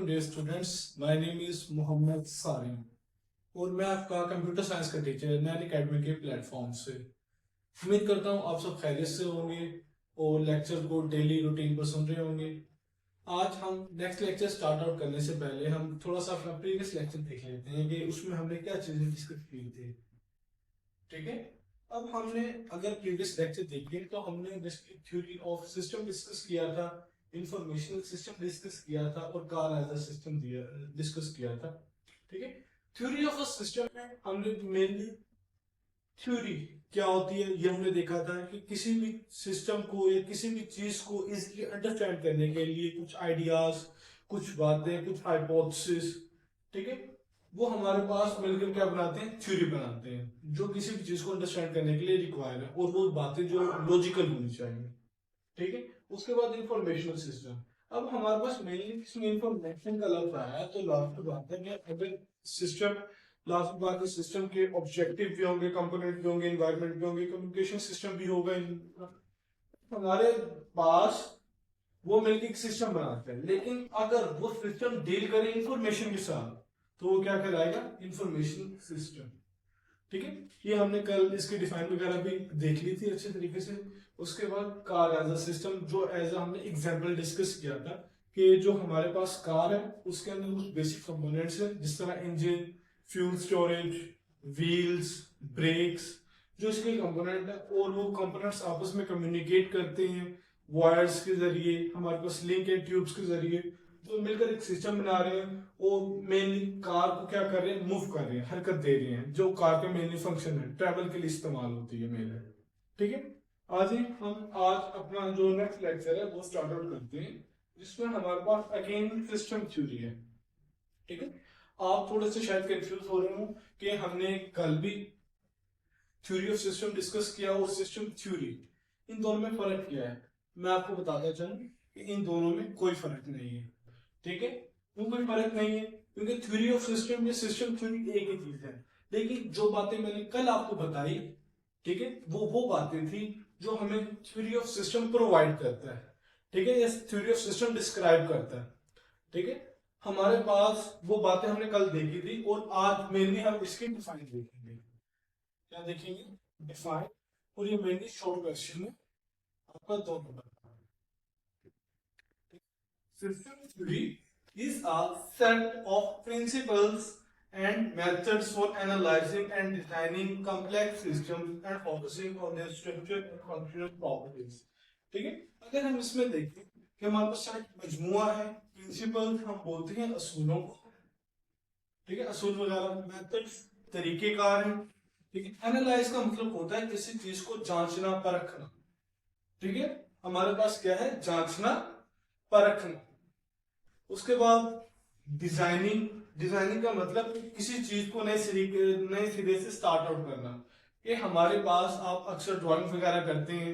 Welcome dear students, my name is Mohammad Sarim और मैं आपका कंप्यूटर साइंस का टीचर नैन एकेडमी के प्लेटफॉर्म से। उम्मीद करता हूँ आप सब खैरियत से होंगे और लेक्चर को डेली रूटीन पर सुन रहे होंगे। आज हम नेक्स्ट लेक्चर स्टार्ट आउट करने से पहले हम थोड़ा सा अपना प्रीवियस लेक्चर देख लेते हैं कि उसमें हमने क्या चीजें डिस्कस की थी। ठीक है, अब हमने अगर प्रीवियस लेक्चर देखें तो हमने थ्योरी ऑफ सिस्टम डिस्कस किया था, इंफॉर्मेशनल सिस्टम डिस्कस किया था और car as a system discuss किया था। ठीक है, थ्योरी ऑफ अ सिस्टम में हमने मेनली थ्योरी क्या होती है ये हमने देखा था कि किसी भी सिस्टम को या किसी भी चीज को इजीली अंडरस्टैंड करने के लिए कुछ आइडियाज, कुछ बातें, कुछ हाइपोथेसिस, ठीक है, वो हमारे पास मिलकर क्या बनाते हैं, थ्योरी बनाते हैं जो किसी भी चीज को अंडरस्टैंड करने के लिए रिक्वायर है और वो बातें जो लॉजिकल होनी चाहिए। ठीक है, उसके बाद इंफॉर्मेशनल सिस्टम। अब हमारे पास मेनली इसमें इंफॉर्मेशन का लफ्ज आया है तो लास्ट बात है कि अगर सिस्टम, लास्ट बात है सिस्टम के ऑब्जेक्टिव भी होंगे, कंपोनेंट भी होंगे, एनवायरनमेंट भी होंगे, कम्युनिकेशन सिस्टम भी होगा। हमारे पास वो मिलकर एक सिस्टम बनाते हैं, लेकिन अगर वो सिस्टम डील करे इंफॉर्मेशन के साथ तो वो क्या कहलाएगा, इंफॉर्मेशन सिस्टम। ठीक है, ये हमने कल इसकी डिफाइन वगैरह भी देख ली थी अच्छे तरीके से। उसके बाद कार एज अ सिस्टम, जो एज अ हमने एग्जांपल डिस्कस किया था कि जो हमारे पास कार है उसके अंदर कुछ बेसिक कंपोनेंट्स हैं जिस तरह engine, fuel storage, wheels, brakes, जो इसके कंपोनेंट है और वो कंपोनेंट्स आपस में कम्युनिकेट करते हैं वायर्स के जरिए, हमारे पास लिंक एंड ट्यूब्स के जरिए, तो मिलकर एक सिस्टम बना रहे हैं और मेनली कार को क्या कर रहे हैं, मूव कर रहे हैं, हरकत दे रहे हैं, जो कार का मेनली फंक्शन है, ट्रैवल के लिए इस्तेमाल होती है मेनली। ठीक है, आज ही हम आज अपना जो नेक्स्ट लेक्चर है वो स्टार्ट आउट करते हैं जिसमें हमारे पास अगेन सिस्टम थ्योरी है। ठीक है, आप थोड़े से शायद कंफ्यूज हो रहे हो कि हमने कल भी थ्योरी ऑफ सिस्टम डिस्कस किया और सिस्टम थ्योरी, इन दोनों में फर्क क्या है। मैं आपको बताता चलूं कि इन दोनों में कोई फर्क नहीं है। ठीक है, क्यों कोई फर्क नहीं है, क्योंकि थ्योरी ऑफ सिस्टम या सिस्टम थ्योरी एक ही चीज है, लेकिन जो बातें मैंने कल आपको बताई, ठीक है, वो बातें थी जो हमें थ्योरी ऑफ सिस्टम प्रोवाइड करता है। ठीक है, या थ्योरी ऑफ सिस्टम डिस्क्राइब करता है। ठीक है, हमारे पास वो बातें हमने कल देखी थी और आज मेनली हम इसके डिफाइन देखेंगे। क्या देखेंगे, डिफाइन, और ये मेनली शॉर्ट क्वेश्चन है आपका 2 number. System theory is a set of principles and methods for analyzing and designing complex systems and focusing on their structure and functional properties. ठीक है, अगर हम इसमें देखें कि हमारे पास एक मजमुआ है, प्रिंसिपल हम बोलते हैं असूलों को। ठीक है, असूल वगैरह, मेथड्स तरीकेकार हैं। ठीक है, एनालाइज का मतलब होता है किसी चीज को जांचना, परखना। ठीक है, हमारे पास क्या है, जांचना, परखना। उसके बाद डिजाइनिंग, डिजाइनिंग का मतलब किसी चीज को नए सिरे से स्टार्ट आउट करना। ये हमारे पास आप अक्सर ड्राइंग वगैरह करते हैं।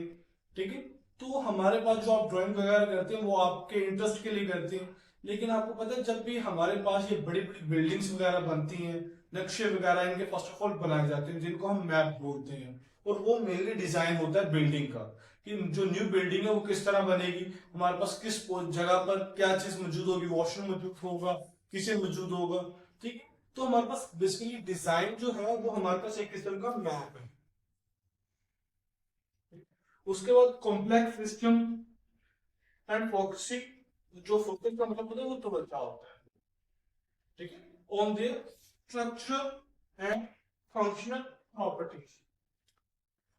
ठीक है, तो हमारे पास जो आप ड्राइंग वगैरह करते हैं वो आपके इंटरेस्ट के लिए करते हैं, लेकिन आपको पता है जब भी हमारे पास ये बड़ी बड़ी बिल्डिंग्स वगैरह बनती हैं, नक्शे वगैरह इनके फर्स्ट ऑफ ऑल बनाए जाते हैं जिनको हम मैप बोलते हैं, और वो मेनली डिजाइन होता है बिल्डिंग का कि जो न्यू बिल्डिंग है वो किस तरह बनेगी, हमारे पास किस जगह पर क्या चीज मौजूद होगी, वॉशरूम मौजूद होगा, किचन मौजूद होगा। ठीक है, तो हमारे पास बेसिकली डिजाइन जो है वो हमारे पास एक किस्म का मैप है। उसके बाद कॉम्प्लेक्स सिस्टम एंड फोकसिंग, जो फोकस का मतलब होता है वो तो बचा होता है। ठीक है, on their structure and functional properties.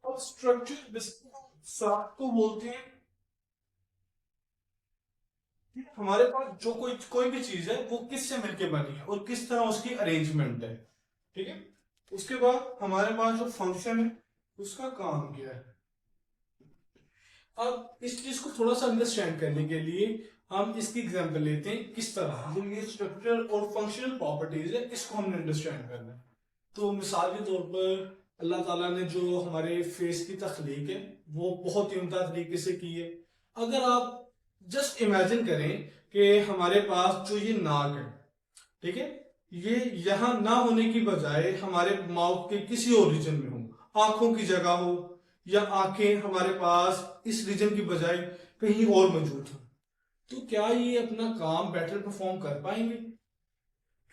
और स्ट्रक्चर सात को बोलते हैं, हमारे पास जो कोई कोई भी चीज है वो किससे मिलके बनी है और किस तरह उसकी अरेंजमेंट है। ठीक है, उसके बाद हमारे पास जो फंक्शन है उसका काम क्या है। अब इस चीज को थोड़ा सा अंडरस्टैंड करने के लिए हम इसकी एग्जांपल लेते हैं, किस तरह जो ये स्ट्रक्चर और फंक्शनल प्रॉपर्टीज है इसको हमने अंडरस्टैंड करना है। तो मिसाल के तौर पर अल्लाह ताला ने जो हमारे फेस की तख्लीक है वो बहुत ही उम्दा तरीके से की है। अगर आप जस्ट इमेजिन करें कि हमारे पास जो ये नाक है, ठीक है, ये यहां ना होने की बजाय हमारे माउथ के किसी और रीजन में हो, आंखों की जगह हो, या आंखें हमारे पास इस रीजन की बजाय कहीं और मौजूद हो। तो क्या ये अपना काम बेटर परफॉर्म कर पाएंगे?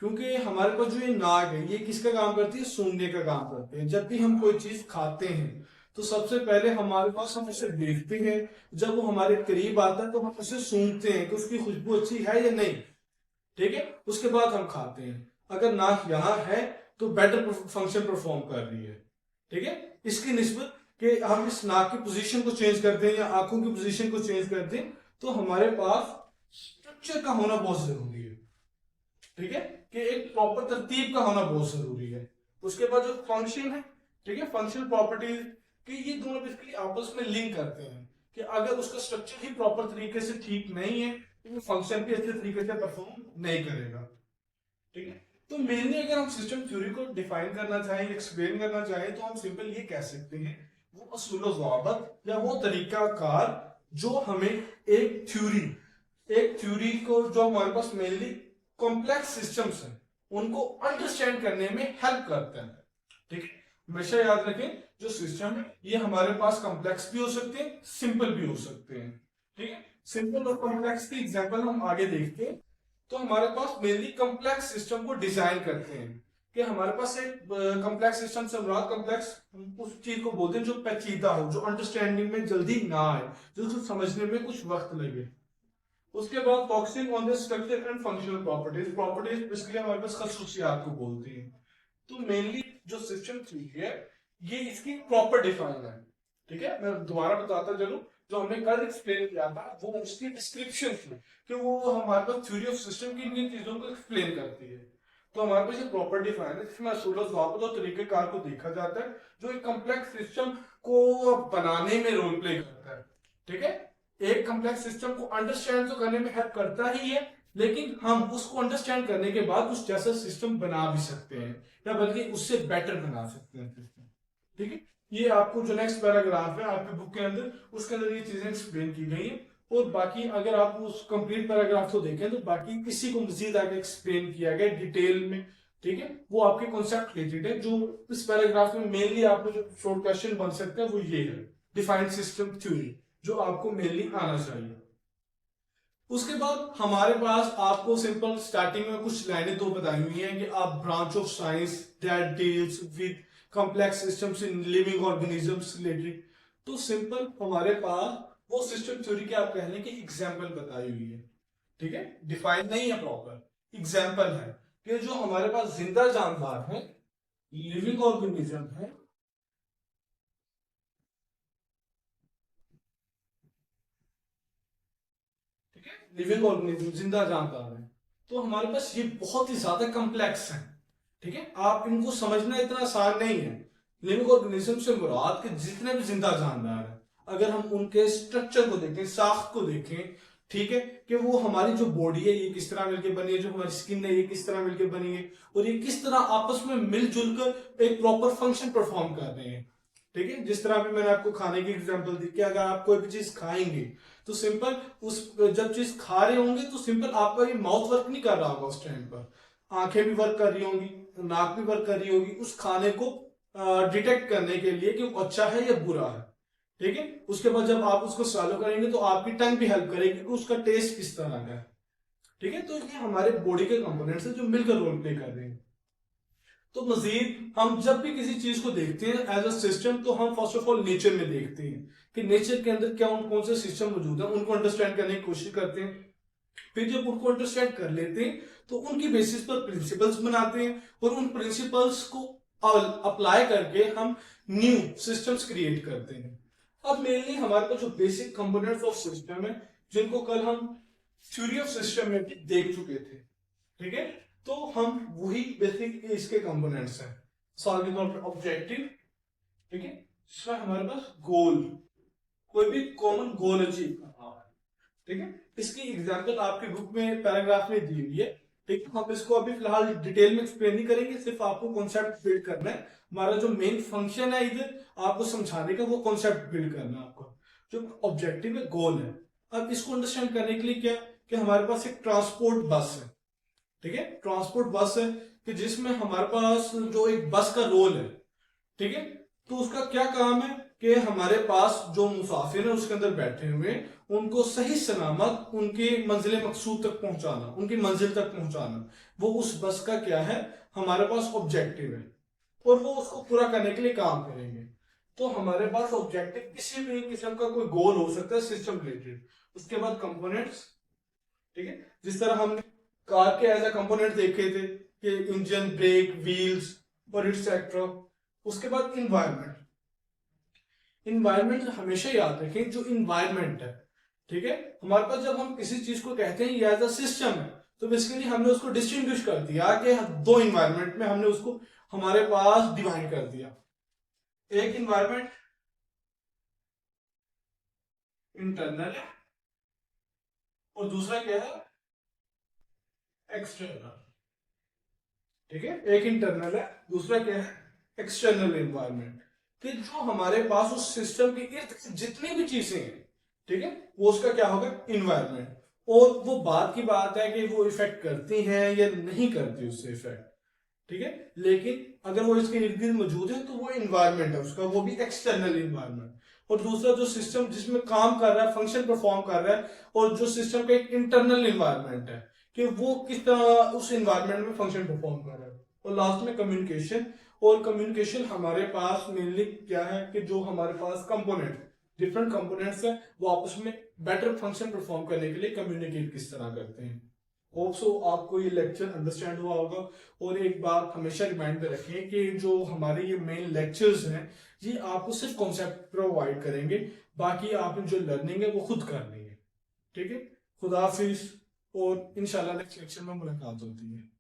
क्योंकि हमारे पास जो ये नाक है ये किसका काम करती है? सूंघने का काम करते हैं। जब भी हम कोई चीज खाते हैं तो सबसे पहले हमारे पास हम उसे देखते हैं, जब वो हमारे करीब आता है तो हम उसे सूंघते हैं कि उसकी खुशबू अच्छी है या नहीं, ठीक है। उसके बाद हम खाते हैं। अगर नाक यहाँ है तो बेटर फंक्शन परफॉर्म कर रही है, ठीक है। इसकी निस्बत कि हम इस नाक की पोजीशन को चेंज कर दें या आंखों की पोजीशन को चेंज कर दें तो हमारे पास स्ट्रक्चर का होना बहुत जरूरी है, ठीक है, कि एक प्रॉपर तरतीब का होना बहुत जरूरी है। उसके बाद जो फंक्शन है, ठीक है, फंक्शनल प्रॉपर्टीज कि ये दोनों बेसिकली आपस में लिंक करते हैं कि अगर उसका स्ट्रक्चर ही प्रॉपर तरीके से ठीक नहीं है तो वो फंक्शन भी अच्छे तरीके से परफॉर्म नहीं करेगा, ठीक है। तो मेनली अगर हम सिस्टम थ्योरी को डिफाइन करना चाहें, एक्सप्लेन करना चाहें तो हम सिंपल ये कह सकते हैं वो असूल ज़वाबित या वो तरीकाकार जो हमें एक थ्योरी को जो हमारे पास मेनली कॉम्प्लेक्स सिस्टम्स हैं उनको अंडरस्टैंड करने में हेल्प करते हैं, ठीक है। हमेशा याद रखें जो सिस्टम है ये हमारे पास कॉम्प्लेक्स भी हो सकते हैं, सिंपल भी हो सकते हैं, ठीक है। सिंपल और कॉम्प्लेक्स की एग्जांपल हम आगे देखते हैं। तो हमारे पास मेनली कॉम्प्लेक्स सिस्टम को डिजाइन करते हैं कि हमारे पास एक कॉम्प्लेक्स सिस्टम से मुराद कॉम्प्लेक्स उस चीज को बोलते हैं जो पेचीदा हो, जो अंडरस्टैंडिंग में जल्दी ना आए, जो उसको समझने में कुछ वक्त लगे। उसके बाद focusing on the structure and functional properties, properties basically हमारे पास खसूसियात को बोलती हैं। तो मेनली जो सिस्टम थ्योरी है ये इसकी प्रॉपर डिफाइन है, ठीक है। मैं दोबारा बताता चलूं, जो हमने कल एक्सप्लेन किया था वो उसकी डिस्क्रिप्शन थी कि वो हमारे पास थ्योरी ऑफ सिस्टम की इन चीजों को एक्सप्लेन करती है। तो हमारे पास ये प्रॉपर डिफाइन है जिसमें असूल ज़वाबित और तरीकेकार को देखा जाता है जो एक कॉम्प्लेक्स सिस्टम को बनाने में रोल प्ले करता है, ठीक है। एक कॉम्प्लेक्स सिस्टम को अंडरस्टैंड तो करने में हेल्प करता ही है, लेकिन हम उसको अंडरस्टैंड करने के बाद उस जैसा सिस्टम बना भी सकते हैं या बल्कि उससे बेटर बना सकते हैं सिस्टम, ठीक है। ये आपको जो नेक्स्ट पैराग्राफ है आपके बुक के अंदर उसके अंदर ये चीजें एक्सप्लेन की गई है। और बाकी अगर आप उस कंप्लीट पैराग्राफ को देखें तो बाकी किसी को मजीद आगे एक्सप्लेन किया गया डिटेल में, ठीक है। वो आपके कॉन्सेप्ट रिलेटेड है। जो इस पैराग्राफ में मेनली आपको जो शॉर्ट क्वेश्चन बन सकते हैं वो ये है डिफाइंड सिस्टम थ्योरी, जो आपको मेनली आना चाहिए। उसके बाद हमारे पास आपको सिंपल स्टार्टिंग में कुछ लाइनें तो बताई हुई हैं कि आप branch of science that deals with complex systems in living organisms related. तो सिंपल हमारे पास वो सिस्टम थ्योरी के आप कहने की एग्जांपल बताई हुई है, ठीक है। डिफाइन नहीं है, प्रॉपर एग्जांपल है कि जो हमारे पास जिंदा जानदार है, लिविंग ऑर्गेनिज्म है, लिविंग ऑर्गेनिज्म जिंदा जानदार है। तो हमारे पास ये बहुत ही ज्यादा कॉम्प्लेक्स है, ठीक है। आप इनको समझना इतना आसान नहीं है। लिविंग ऑर्गेनिज्म से मुराद के जितने भी जिंदा जानदार हैं अगर हम उनके स्ट्रक्चर को देखें, साख्त को देखें, ठीक है, कि वो हमारी जो बॉडी है ये किस तरह मिलकर बनी है, जो हमारी स्किन है ये किस तरह मिलकर बनी है और ये किस तरह आपस में मिलजुल कर एक प्रॉपर फंक्शन परफॉर्म कर रहे हैं, ठीक है। जिस तरह भी मैंने आपको खाने की एग्जांपल दी कि अगर आप कोई भी चीज खाएंगे तो सिंपल उस जब चीज खा रहे होंगे तो सिंपल आपका ये माउथ वर्क नहीं कर रहा होगा उस टाइम पर, आंखें भी वर्क कर रही होंगी, नाक भी वर्क कर रही होगी उस खाने को डिटेक्ट करने के लिए कि वो अच्छा है या बुरा है, ठीक है। उसके बाद जब आप उसको सॉलो करेंगे तो आपकी टंग भी हेल्प करेगी कि उसका टेस्ट किस तरह का है, ठीक है। तो ये हमारे बॉडी के कंपोनेंट्स हैं जो मिलकर रोल प्ले कर रहे हैं। तो मजीद हम जब भी किसी चीज को देखते हैं एज अ सिस्टम तो हम फर्स्ट ऑफ ऑल नेचर में देखते हैं कि नेचर के अंदर क्या कौन से सिस्टम मौजूद है, उनको अंडरस्टैंड करने की कोशिश करते हैं। फिर जब उनको अंडरस्टैंड कर लेते हैं तो उनकी बेसिस पर प्रिंसिपल्स बनाते हैं और उन प्रिंसिपल्स को अप्लाई करके हम न्यू सिस्टम्स क्रिएट करते हैं। अब मेनली हमारे पास जो बेसिक कंपोनेंट्स ऑफ सिस्टम है जिनको कल हम थ्योरी ऑफ सिस्टम में भी देख चुके थे, ठीक है। तो हम वही बेसिक इसके कंपोनेंट्स हैं। सॉल्विंग ऑब्जेक्टिव, ठीक है, जिसमें हमारे पास गोल, कोई भी कॉमन गोल अचीव करना है, ठीक है। इसकी एग्जांपल आपकी बुक में पैराग्राफ में दी हुई है, ठीक है। हम इसको अभी फिलहाल डिटेल में एक्सप्लेन नहीं करेंगे, सिर्फ आपको कॉन्सेप्ट बिल्ड करना है। हमारा जो मेन फंक्शन है इधर आपको समझाने का वो कॉन्सेप्ट बिल्ड करना है आपको, जो ऑब्जेक्टिव है गोल है। अब इसको अंडरस्टैंड करने के लिए क्या कि हमारे पास एक ट्रांसपोर्ट बस है, ठीक है। ट्रांसपोर्ट बस है कि जिसमें हमारे पास जो एक बस का रोल है, ठीक है। तो उसका क्या काम है कि हमारे पास जो मुसाफिर है उसके अंदर बैठे हुए उनको सही सलामत उनकी मंजिल मकसूद तक पहुंचाना, उनकी मंजिल तक पहुंचाना, वो उस बस का क्या है, हमारे पास ऑब्जेक्टिव है और वो उसको पूरा करने के लिए काम करेंगे। तो हमारे पास ऑब्जेक्टिव किसी भी किस्म का कोई गोल हो सकता है सिस्टम रिलेटेड। उसके बाद कंपोनेंट्स, ठीक है, जिस तरह हमने कार के एज ए कंपोनेंट देखे थे कि इंजन, ब्रेक, व्हील्स और एक्सेट्रा। उसके बाद इन्वायरमेंट, इन्वायरमेंट हमेशा याद रखें, जो इन्वायरमेंट है, ठीक है, हमारे पास जब हम किसी चीज को कहते हैं ये एज अ सिस्टम है, तो बेसिकली हमने उसको डिस्टिंग्विश कर दिया कि दो इन्वायरमेंट में हमने उसको हमारे पास डिवाइड कर दिया। एक इन्वायरमेंट इंटरनल है और दूसरा क्या है, एक्सटर्नल। ठीक है, एक इंटरनल है, दूसरा क्या है, एक्सटर्नल इन्वायरमेंट। कि जो हमारे पास उस सिस्टम के इर्द जितनी भी चीजें हैं, ठीक है, वो उसका क्या होगा, इन्वायरमेंट। और वो बात की बात है कि वो इफेक्ट करती हैं या नहीं करती उससे इफेक्ट, ठीक है, लेकिन अगर वो इसके इर्द गिर्द मौजूद है तो वो इन्वायरमेंट है उसका, वो भी एक्सटर्नल इन्वायरमेंट। और दूसरा जो सिस्टम जिसमें काम कर रहा है, फंक्शन परफॉर्म कर रहा है, और जो सिस्टम का एक इंटरनल इन्वायरमेंट है कि वो किस तरह उस इन्वायरमेंट में फंक्शन परफॉर्म कर रहा है। और लास्ट में कम्युनिकेशन। और कम्युनिकेशन हमारे पास मेनली क्या है कि जो हमारे पास कंपोनेंट, डिफरेंट कंपोनेंट्स है, वो आपस में बेटर फंक्शन परफॉर्म करने के लिए कम्युनिकेट किस तरह करते हैं। होप सो आपको ये लेक्चर अंडरस्टैंड हुआ होगा। और एक बात हमेशा रिमाइंड में रखें कि जो हमारे ये मेन लेक्चर्स हैं, ये आपको सिर्फ कॉन्सेप्ट प्रोवाइड करेंगे, बाकी आपने जो लर्निंग है वो खुद करनी है। ठीक है, खुदा हाफिज, और इंशाल्लाह नेक्स्ट लेक्चर में मुलाकात होती है।